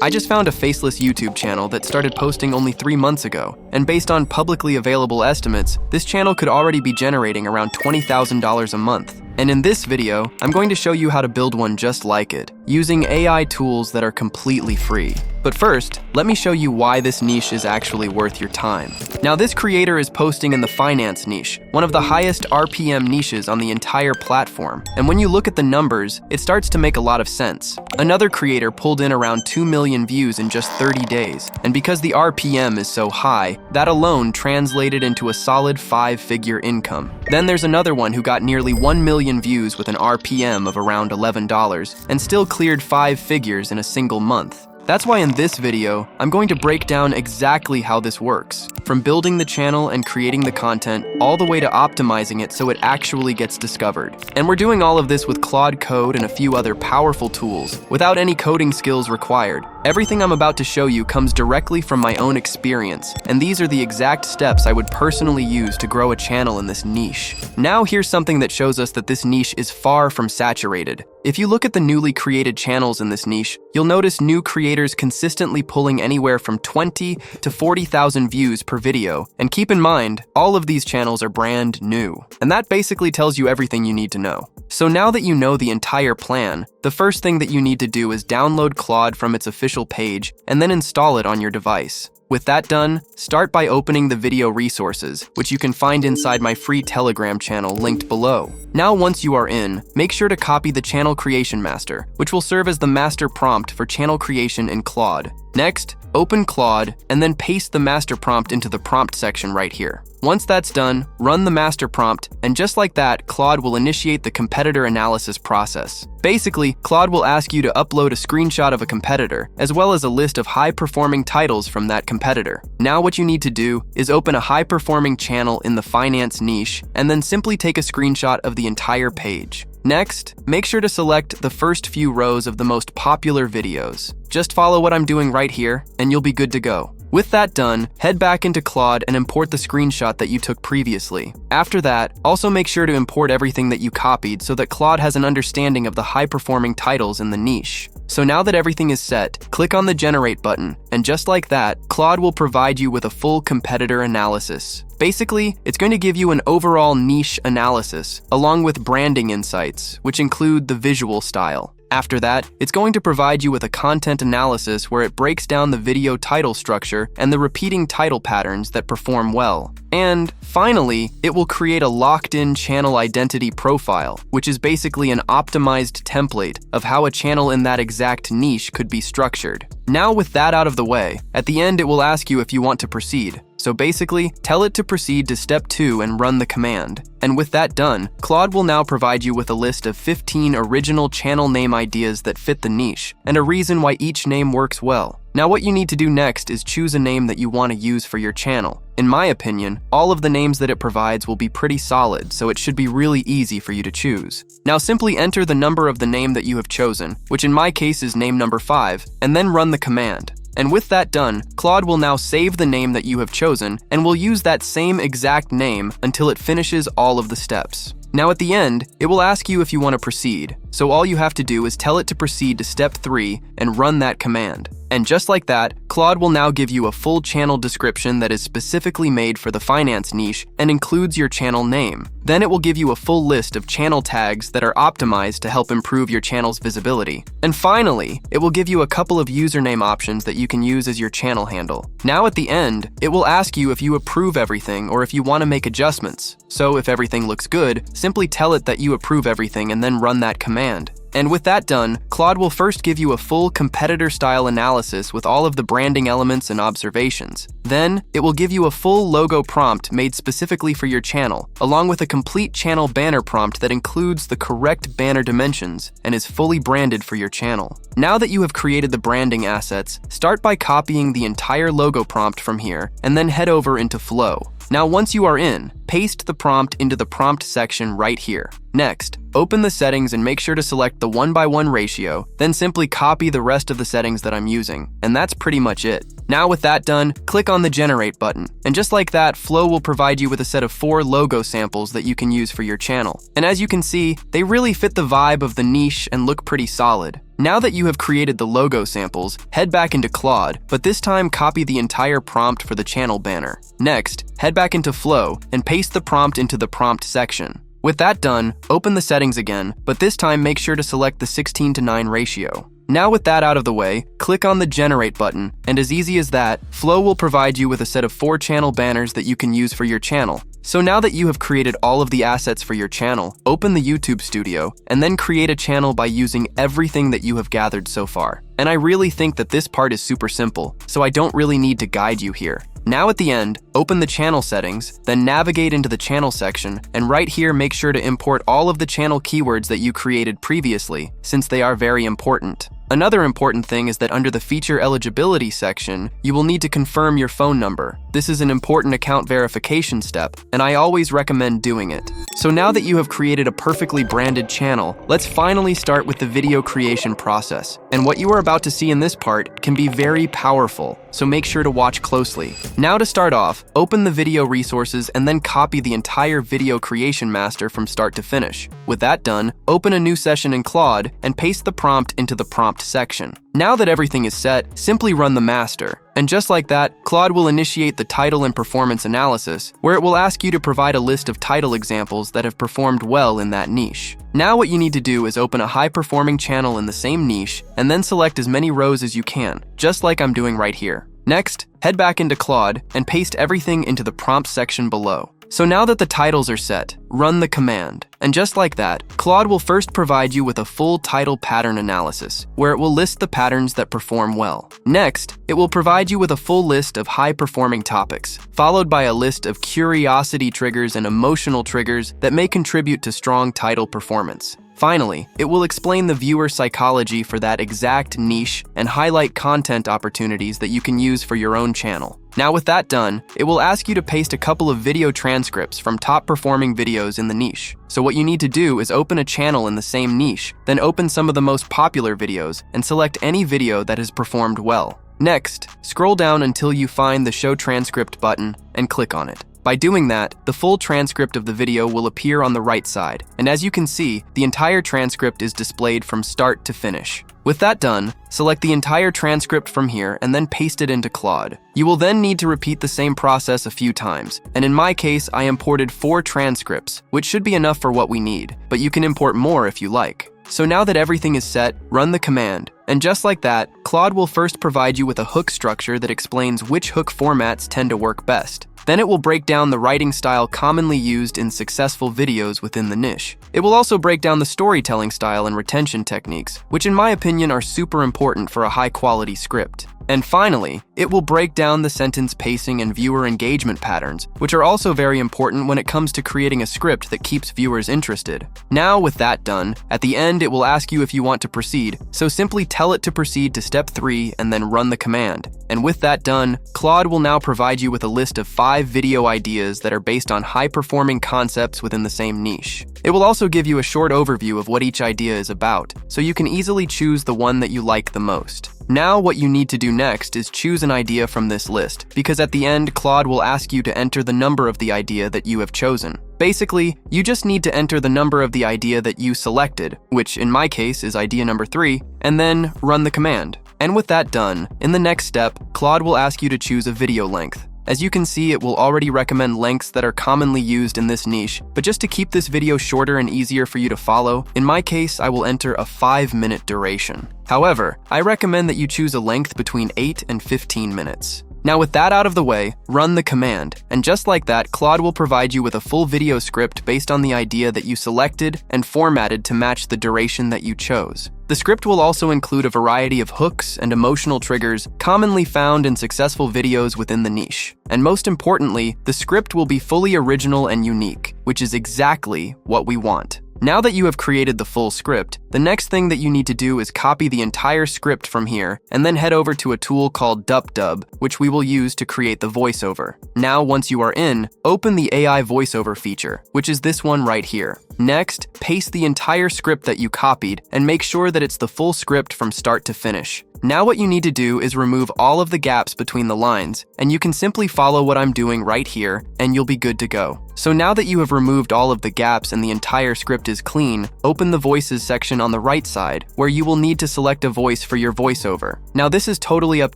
I just found a Faceless YouTube channel that started posting only 3 months ago, and based on publicly available estimates, this channel could already be generating around $20,000 a month. And in this video, I'm going to show you how to build one just like it, using AI tools that are completely free. But first, let me show you why this niche is actually worth your time. Now, this creator is posting in the finance niche, one of the highest RPM niches on the entire platform. And when you look at the numbers, it starts to make a lot of sense. Another creator pulled in around 2 million views in just 30 days. And because the RPM is so high, that alone translated into a solid 5-figure income. Then there's another one who got nearly 1 million views with an RPM of around $11 and still cleared 5 figures in a single month. That's why in this video, I'm going to break down exactly how this works, from building the channel and creating the content, all the way to optimizing it so it actually gets discovered. And we're doing all of this with Claude Code and a few other powerful tools, without any coding skills required. Everything I'm about to show you comes directly from my own experience, and these are the exact steps I would personally use to grow a channel in this niche. Now here's something that shows us that this niche is far from saturated. If you look at the newly created channels in this niche, you'll notice new creators consistently pulling anywhere from 20 to 40,000 views per video. And keep in mind, all of these channels are brand new. And that basically tells you everything you need to know. So now that you know the entire plan, the first thing that you need to do is download Claude from its official page and then install it on your device. With that done, start by opening the video resources, which you can find inside my free Telegram channel linked below. Now once you are in, make sure to copy the channel creation master, which will serve as the master prompt for channel creation in Claude. Next, open Claude and then paste the master prompt into the prompt section right here. Once that's done, run the master prompt, and just like that, Claude will initiate the competitor analysis process. Basically, Claude will ask you to upload a screenshot of a competitor, as well as a list of high-performing titles from that competitor. Now what you need to do is open a high-performing channel in the finance niche, and then simply take a screenshot of the entire page. Next, make sure to select the first few rows of the most popular videos. Just follow what I'm doing right here, and you'll be good to go. With that done, head back into Claude and import the screenshot that you took previously. After that, also make sure to import everything that you copied so that Claude has an understanding of the high-performing titles in the niche. So now that everything is set, click on the Generate button, and just like that, Claude will provide you with a full competitor analysis. Basically, it's going to give you an overall niche analysis, along with branding insights, which include the visual style. After that, it's going to provide you with a content analysis where it breaks down the video title structure and the repeating title patterns that perform well. And finally, it will create a locked-in channel identity profile, which is basically an optimized template of how a channel in that exact niche could be structured. Now with that out of the way, at the end it will ask you if you want to proceed. So basically, tell it to proceed to step 2 and run the command. And with that done, Claude will now provide you with a list of 15 original channel name ideas that fit the niche, and a reason why each name works well. Now what you need to do next is choose a name that you want to use for your channel. In my opinion, all of the names that it provides will be pretty solid, so it should be really easy for you to choose. Now simply enter the number of the name that you have chosen, which in my case is name number 5, and then run the command. And with that done, Claude will now save the name that you have chosen and will use that same exact name until it finishes all of the steps. Now at the end, it will ask you if you want to proceed, so all you have to do is tell it to proceed to step 3 and run that command. And just like that, Claude will now give you a full channel description that is specifically made for the finance niche and includes your channel name. Then it will give you a full list of channel tags that are optimized to help improve your channel's visibility. And finally, it will give you a couple of username options that you can use as your channel handle. Now at the end, it will ask you if you approve everything or if you want to make adjustments. So if everything looks good, simply tell it that you approve everything and then run that command. And with that done, Claude will first give you a full competitor-style analysis with all of the branding elements and observations. Then, it will give you a full logo prompt made specifically for your channel, along with a complete channel banner prompt that includes the correct banner dimensions and is fully branded for your channel. Now that you have created the branding assets, start by copying the entire logo prompt from here, and then head over into Flow. Now once you are in, paste the prompt into the prompt section right here. Next, open the settings and make sure to select the 1:1 ratio, then simply copy the rest of the settings that I'm using. And that's pretty much it. Now with that done, click on the Generate button. And just like that, Flow will provide you with a set of 4 logo samples that you can use for your channel. And as you can see, they really fit the vibe of the niche and look pretty solid. Now that you have created the logo samples, head back into Claude, but this time copy the entire prompt for the channel banner. Next, head back into Flow and paste the prompt into the prompt section. With that done, open the settings again, but this time make sure to select the 16:9 ratio. Now with that out of the way, click on the Generate button, and as easy as that, Flow will provide you with a set of 4 channel banners that you can use for your channel. So now that you have created all of the assets for your channel, open the YouTube Studio, and then create a channel by using everything that you have gathered so far. And I really think that this part is super simple, so I don't really need to guide you here. Now at the end, open the channel settings, then navigate into the channel section, and right here make sure to import all of the channel keywords that you created previously, since they are very important. Another important thing is that under the feature eligibility section, you will need to confirm your phone number. This is an important account verification step, and I always recommend doing it. So now that you have created a perfectly branded channel, let's finally start with the video creation process. And what you are about to see in this part can be very powerful, so make sure to watch closely. Now to start off, open the video resources and then copy the entire video creation master from start to finish. With that done, open a new session in Claude and paste the prompt into the prompt section. Now that everything is set, simply run the master. And just like that, Claude will initiate the title and performance analysis, where it will ask you to provide a list of title examples that have performed well in that niche. Now what you need to do is open a high-performing channel in the same niche, and then select as many rows as you can, just like I'm doing right here. Next, head back into Claude and paste everything into the prompt section below. So now that the titles are set, run the command. And just like that, Claude will first provide you with a full title pattern analysis, where it will list the patterns that perform well. Next, it will provide you with a full list of high-performing topics, followed by a list of curiosity triggers and emotional triggers that may contribute to strong title performance. Finally, it will explain the viewer psychology for that exact niche and highlight content opportunities that you can use for your own channel. Now with that done, it will ask you to paste a couple of video transcripts from top-performing videos in the niche. So what you need to do is open a channel in the same niche, then open some of the most popular videos and select any video that has performed well. Next, scroll down until you find the Show Transcript button and click on it. By doing that, the full transcript of the video will appear on the right side, and as you can see, the entire transcript is displayed from start to finish. With that done, select the entire transcript from here and then paste it into Claude. You will then need to repeat the same process a few times, and in my case, I imported 4 transcripts, which should be enough for what we need, but you can import more if you like. So now that everything is set, run the command. And just like that, Claude will first provide you with a hook structure that explains which hook formats tend to work best. Then it will break down the writing style commonly used in successful videos within the niche. It will also break down the storytelling style and retention techniques, which in my opinion are super important for a high-quality script. And finally, it will break down the sentence pacing and viewer engagement patterns, which are also very important when it comes to creating a script that keeps viewers interested. Now, with that done, at the end it will ask you if you want to proceed, so simply tell it to proceed to step 3 and then run the command. And with that done, Claude will now provide you with a list of 5 video ideas that are based on high-performing concepts within the same niche. It will also give you a short overview of what each idea is about, so you can easily choose the one that you like the most. Now what you need to do next is choose an idea from this list, because at the end, Claude will ask you to enter the number of the idea that you have chosen. Basically, you just need to enter the number of the idea that you selected, which in my case is idea number 3, and then run the command. And with that done, in the next step, Claude will ask you to choose a video length. As you can see, it will already recommend lengths that are commonly used in this niche, but just to keep this video shorter and easier for you to follow, in my case, I will enter a 5-minute duration. However, I recommend that you choose a length between 8 and 15 minutes. Now with that out of the way, run the command, and just like that, Claude will provide you with a full video script based on the idea that you selected and formatted to match the duration that you chose. The script will also include a variety of hooks and emotional triggers commonly found in successful videos within the niche. And most importantly, the script will be fully original and unique, which is exactly what we want. Now that you have created the full script, the next thing that you need to do is copy the entire script from here and then head over to a tool called DupDub, which we will use to create the voiceover. Now, once you are in, open the AI voiceover feature, which is this one right here. Next, paste the entire script that you copied and make sure that it's the full script from start to finish. Now what you need to do is remove all of the gaps between the lines, and you can simply follow what I'm doing right here, and you'll be good to go. So now that you have removed all of the gaps and the entire script is clean, open the voices section on the right side, where you will need to select a voice for your voiceover. Now this is totally up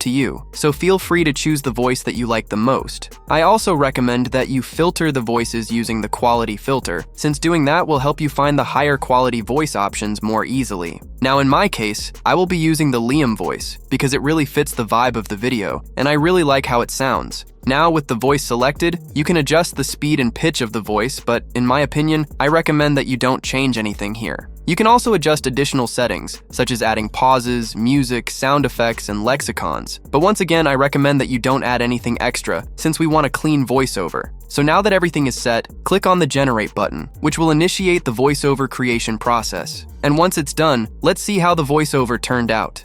to you, so feel free to choose the voice that you like the most. I also recommend that you filter the voices using the quality filter, since doing that will help you find the higher quality voice options more easily. Now in my case, I will be using the Liam voice, because it really fits the vibe of the video, and I really like how it sounds. Now with the voice selected, you can adjust the speed and pitch of the voice, but in my opinion, I recommend that you don't change anything here. You can also adjust additional settings, such as adding pauses, music, sound effects, and lexicons. But once again, I recommend that you don't add anything extra, since we want a clean voiceover. So now that everything is set, click on the Generate button, which will initiate the voiceover creation process. And once it's done, let's see how the voiceover turned out.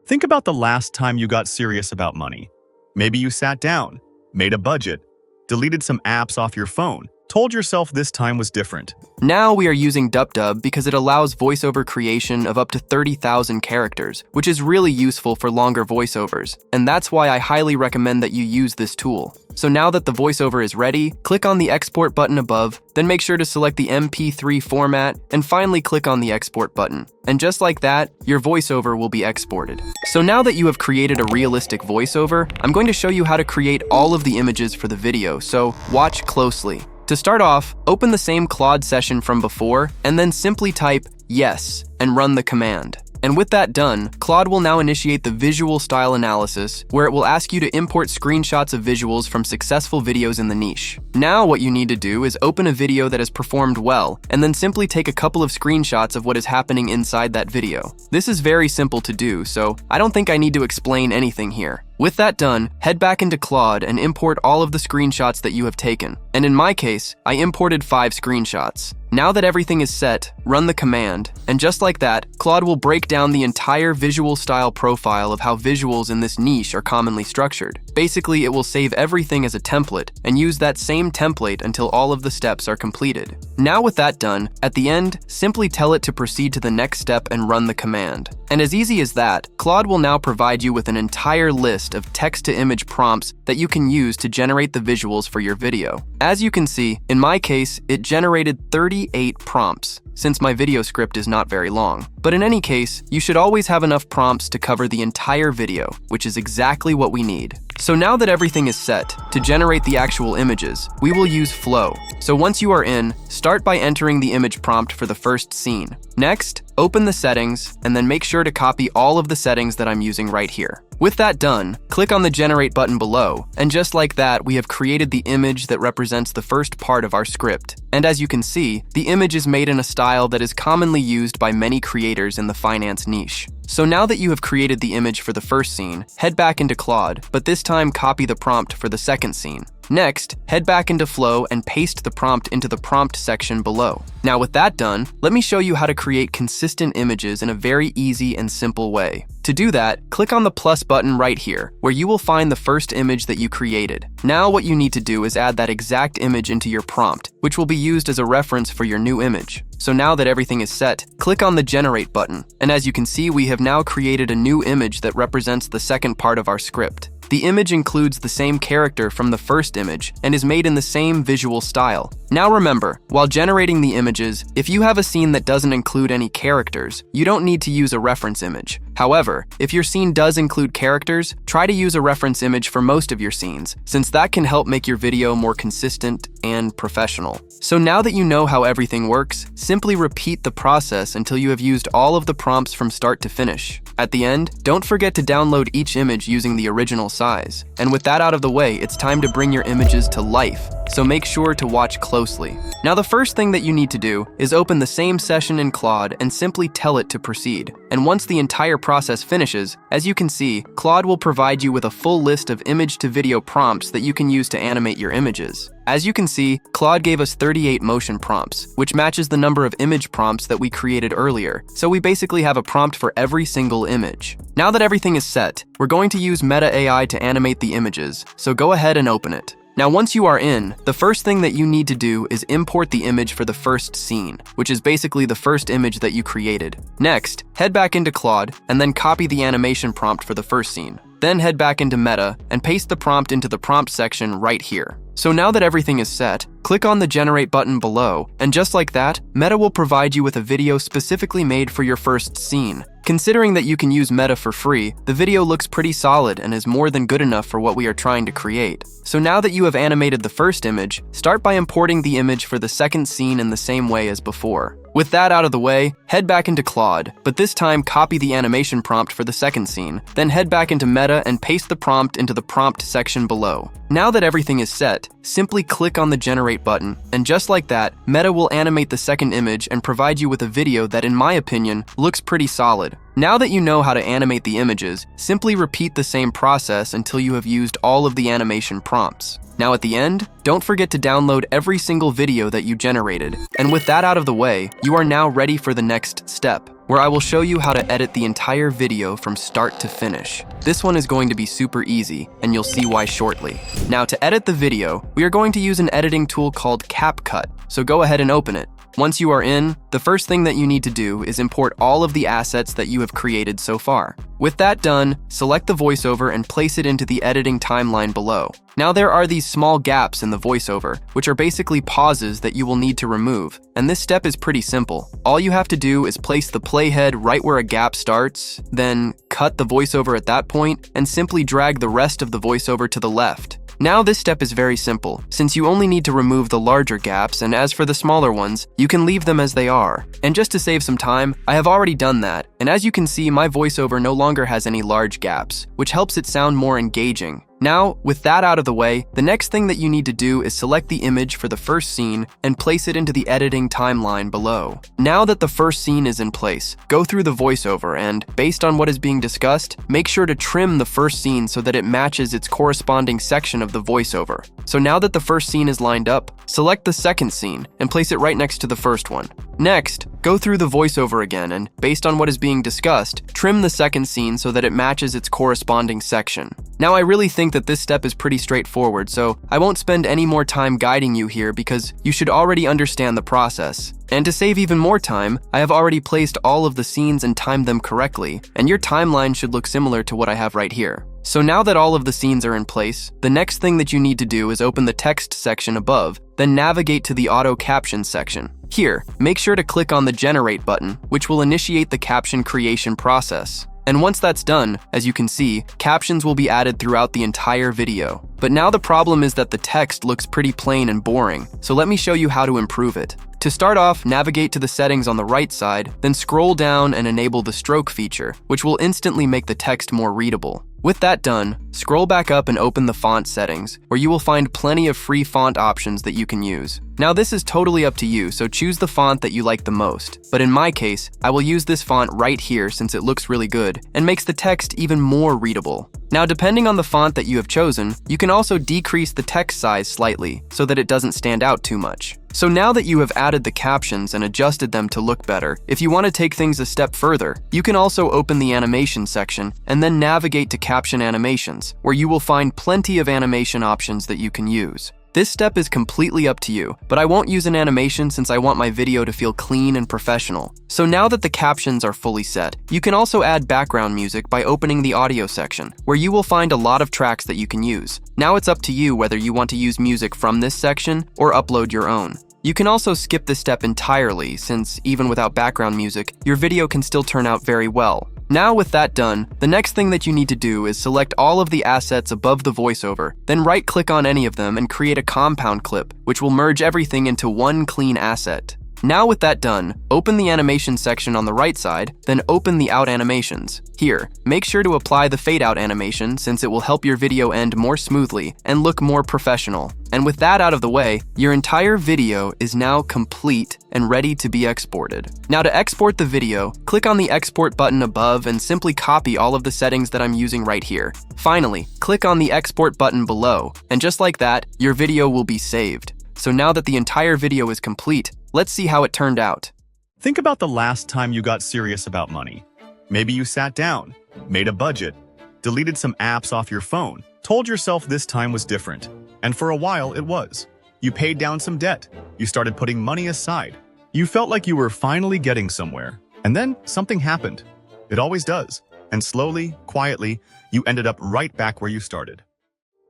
Think about the last time you got serious about money. Maybe you sat down, made a budget, deleted some apps off your phone, told yourself this time was different. Now we are using DupDub because it allows voiceover creation of up to 30,000 characters, which is really useful for longer voiceovers, and that's why I highly recommend that you use this tool. So now that the voiceover is ready, click on the Export button above, then make sure to select the MP3 format, and finally click on the Export button. And just like that, your voiceover will be exported. So now that you have created a realistic voiceover, I'm going to show you how to create all of the images for the video, so watch closely. To start off, open the same Claude session from before, and then simply type yes and run the command. And with that done, Claude will now initiate the visual style analysis, where it will ask you to import screenshots of visuals from successful videos in the niche. Now what you need to do is open a video that has performed well, and then simply take a couple of screenshots of what is happening inside that video. This is very simple to do, so I don't think I need to explain anything here. With that done, head back into Claude and import all of the screenshots that you have taken. And in my case, I imported 5 screenshots. Now that everything is set, run the command, and just like that, Claude will break down the entire visual style profile of how visuals in this niche are commonly structured. Basically, it will save everything as a template and use that same template until all of the steps are completed. Now with that done, at the end, simply tell it to proceed to the next step and run the command. And as easy as that, Claude will now provide you with an entire list of text-to-image prompts that you can use to generate the visuals for your video. As you can see, in my case, it generated 38 prompts, since my video script is not very long. But in any case, you should always have enough prompts to cover the entire video, which is exactly what we need. So now that everything is set, to generate the actual images, we will use Flow. So once you are in, start by entering the image prompt for the first scene. Next, open the settings, and then make sure to copy all of the settings that I'm using right here. With that done, click on the Generate button below, and just like that, we have created the image that represents the first part of our script. And as you can see, the image is made in a style that is commonly used by many creators in the finance niche. So now that you have created the image for the first scene, head back into Claude, but this time copy the prompt for the second scene. Next, head back into Flow and paste the prompt into the prompt section below. Now with that done, let me show you how to create consistent images in a very easy and simple way. To do that, click on the plus button right here, where you will find the first image that you created. Now what you need to do is add that exact image into your prompt, which will be used as a reference for your new image. So now that everything is set, click on the Generate button, and as you can see, we have now created a new image that represents the second part of our script. The image includes the same character from the first image and is made in the same visual style. Now remember, while generating the images, if you have a scene that doesn't include any characters, you don't need to use a reference image. However, if your scene does include characters, try to use a reference image for most of your scenes, since that can help make your video more consistent and professional. So now that you know how everything works, simply repeat the process until you have used all of the prompts from start to finish. At the end, don't forget to download each image using the original size. And with that out of the way, it's time to bring your images to life, so make sure to watch closely. Now the first thing that you need to do is open the same session in Claude and simply tell it to proceed. And once the entire process finishes, as you can see, Claude will provide you with a full list of image-to-video prompts that you can use to animate your images. As you can see, Claude gave us 38 motion prompts, which matches the number of image prompts that we created earlier, so we basically have a prompt for every single image. Now that everything is set, we're going to use Meta AI to animate the images, so go ahead and open it. Now once you are in, the first thing that you need to do is import the image for the first scene, which is basically the first image that you created. Next, head back into Claude and then copy the animation prompt for the first scene. Then head back into Meta and paste the prompt into the prompt section right here. So now that everything is set, click on the Generate button below, and just like that, Meta will provide you with a video specifically made for your first scene. Considering that you can use Meta for free, the video looks pretty solid and is more than good enough for what we are trying to create. So now that you have animated the first image, start by importing the image for the second scene in the same way as before. With that out of the way, head back into Claude, but this time copy the animation prompt for the second scene, then head back into Meta and paste the prompt into the prompt section below. Now that everything is set, simply click on the Generate button, and just like that, Meta will animate the second image and provide you with a video that, in my opinion, looks pretty solid. Now that you know how to animate the images, simply repeat the same process until you have used all of the animation prompts. Now at the end, don't forget to download every single video that you generated. And with that out of the way, you are now ready for the next step, where I will show you how to edit the entire video from start to finish. This one is going to be super easy, and you'll see why shortly. Now to edit the video, we are going to use an editing tool called CapCut, so go ahead and open it. Once you are in, the first thing that you need to do is import all of the assets that you have created so far. With that done, select the voiceover and place it into the editing timeline below. Now there are these small gaps in the voiceover, which are basically pauses that you will need to remove, and this step is pretty simple. All you have to do is place the playhead right where a gap starts, then cut the voiceover at that point, and simply drag the rest of the voiceover to the left. Now this step is very simple, since you only need to remove the larger gaps, and as for the smaller ones, you can leave them as they are. And just to save some time, I have already done that, and as you can see, my voiceover no longer has any large gaps, which helps it sound more engaging. Now, with that out of the way, the next thing that you need to do is select the image for the first scene and place it into the editing timeline below. Now that the first scene is in place, go through the voiceover and, based on what is being discussed, make sure to trim the first scene so that it matches its corresponding section of the voiceover. So now that the first scene is lined up, select the second scene and place it right next to the first one. Next, go through the voiceover again and, based on what is being discussed, trim the second scene so that it matches its corresponding section. Now I really think that this step is pretty straightforward, so I won't spend any more time guiding you here because you should already understand the process. And to save even more time, I have already placed all of the scenes and timed them correctly, and your timeline should look similar to what I have right here. So now that all of the scenes are in place, the next thing that you need to do is open the text section above, then navigate to the auto caption section. Here, make sure to click on the Generate button, which will initiate the caption creation process. And once that's done, as you can see, captions will be added throughout the entire video. But now the problem is that the text looks pretty plain and boring, so let me show you how to improve it. To start off, navigate to the settings on the right side, then scroll down and enable the stroke feature, which will instantly make the text more readable. With that done, scroll back up and open the font settings, where you will find plenty of free font options that you can use. Now this is totally up to you, so choose the font that you like the most. But in my case, I will use this font right here since it looks really good and makes the text even more readable. Now depending on the font that you have chosen, you can also decrease the text size slightly so that it doesn't stand out too much. So now that you have added the captions and adjusted them to look better, if you want to take things a step further, you can also open the animation section and then navigate to caption animations, where you will find plenty of animation options that you can use. This step is completely up to you, but I won't use an animation since I want my video to feel clean and professional. So now that the captions are fully set, you can also add background music by opening the audio section, where you will find a lot of tracks that you can use. Now it's up to you whether you want to use music from this section or upload your own. You can also skip this step entirely, since even without background music, your video can still turn out very well. Now with that done, the next thing that you need to do is select all of the assets above the voiceover, then right-click on any of them and create a compound clip, which will merge everything into one clean asset. Now with that done, open the animation section on the right side, then open the out animations. Here, make sure to apply the fade out animation since it will help your video end more smoothly and look more professional. And with that out of the way, your entire video is now complete and ready to be exported. Now to export the video, click on the export button above and simply copy all of the settings that I'm using right here. Finally, click on the export button below, and just like that, your video will be saved. So now that the entire video is complete, let's see how it turned out. Think about the last time you got serious about money. Maybe you sat down, made a budget, deleted some apps off your phone, told yourself this time was different. And for a while, it was. You paid down some debt. You started putting money aside. You felt like you were finally getting somewhere. And then something happened. It always does. And slowly, quietly, you ended up right back where you started.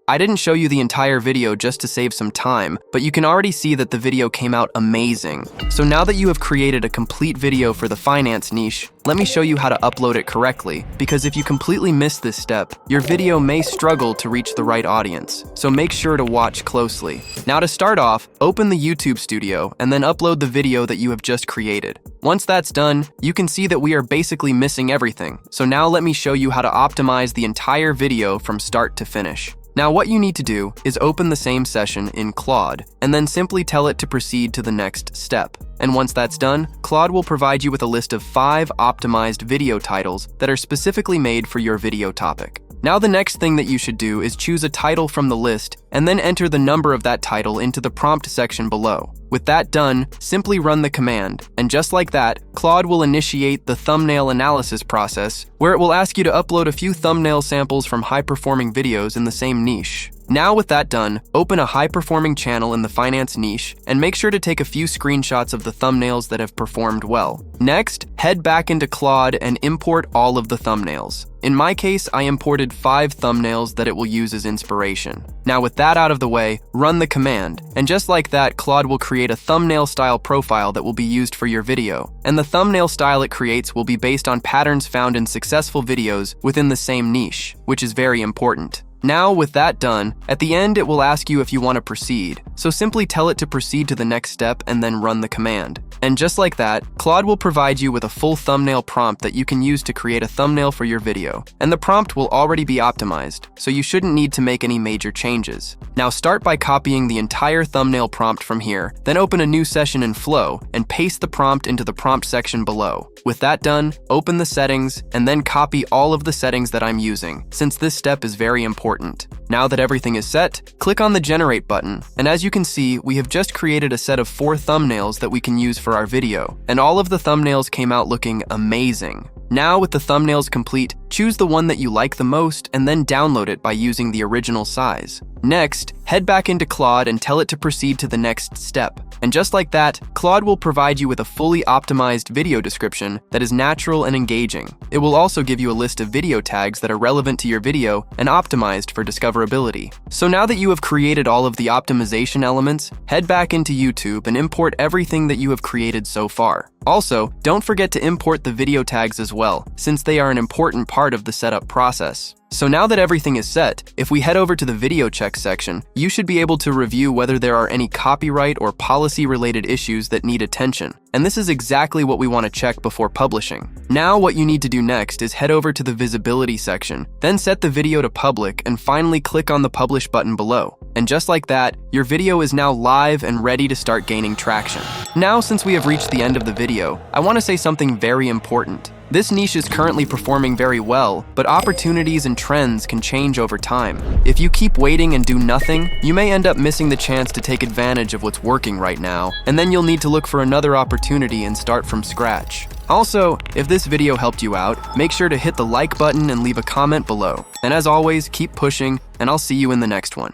I didn't show you the entire video just to save some time, but you can already see that the video came out amazing. So now that you have created a complete video for the finance niche, let me show you how to upload it correctly, because if you completely miss this step, your video may struggle to reach the right audience. So make sure to watch closely. Now to start off, open the YouTube studio and then upload the video that you have just created. Once that's done, you can see that we are basically missing everything. So now let me show you how to optimize the entire video from start to finish. Now what you need to do is open the same session in Claude and then simply tell it to proceed to the next step. And once that's done, Claude will provide you with a list of 5 optimized video titles that are specifically made for your video topic. Now the next thing that you should do is choose a title from the list and then enter the number of that title into the prompt section below. With that done, simply run the command, and just like that, Claude will initiate the thumbnail analysis process, where it will ask you to upload a few thumbnail samples from high-performing videos in the same niche. Now with that done, open a high-performing channel in the finance niche and make sure to take a few screenshots of the thumbnails that have performed well. Next, head back into Claude and import all of the thumbnails. In my case, I imported 5 thumbnails that it will use as inspiration. Now with that out of the way, run the command, and just like that, Claude will create a thumbnail style profile that will be used for your video. And the thumbnail style it creates will be based on patterns found in successful videos within the same niche, which is very important. Now, with that done, at the end it will ask you if you want to proceed, so simply tell it to proceed to the next step and then run the command. And just like that, Claude will provide you with a full thumbnail prompt that you can use to create a thumbnail for your video. And the prompt will already be optimized, so you shouldn't need to make any major changes. Now start by copying the entire thumbnail prompt from here, then open a new session in Flow and paste the prompt into the prompt section below. With that done, open the settings and then copy all of the settings that I'm using, since this step is very important. Now that everything is set, click on the Generate button, and as you can see, we have just created a set of 4 thumbnails that we can use for our video, and all of the thumbnails came out looking amazing. Now with the thumbnails complete, choose the one that you like the most and then download it by using the original size. Next, head back into Claude and tell it to proceed to the next step. And just like that, Claude will provide you with a fully optimized video description that is natural and engaging. It will also give you a list of video tags that are relevant to your video and optimized for discoverability. So now that you have created all of the optimization elements, head back into YouTube and import everything that you have created so far. Also, don't forget to import the video tags as well, since they are an important part of the setup process. So now that everything is set, if we head over to the video check section, you should be able to review whether there are any copyright or policy-related issues that need attention. And this is exactly what we want to check before publishing. Now what you need to do next is head over to the visibility section, then set the video to public and finally click on the publish button below. And just like that, your video is now live and ready to start gaining traction. Now, since we have reached the end of the video, I want to say something very important. This niche is currently performing very well, but opportunities and trends can change over time. If you keep waiting and do nothing, you may end up missing the chance to take advantage of what's working right now, and then you'll need to look for another opportunity and start from scratch. Also, if this video helped you out, make sure to hit the like button and leave a comment below. And as always, keep pushing, and I'll see you in the next one.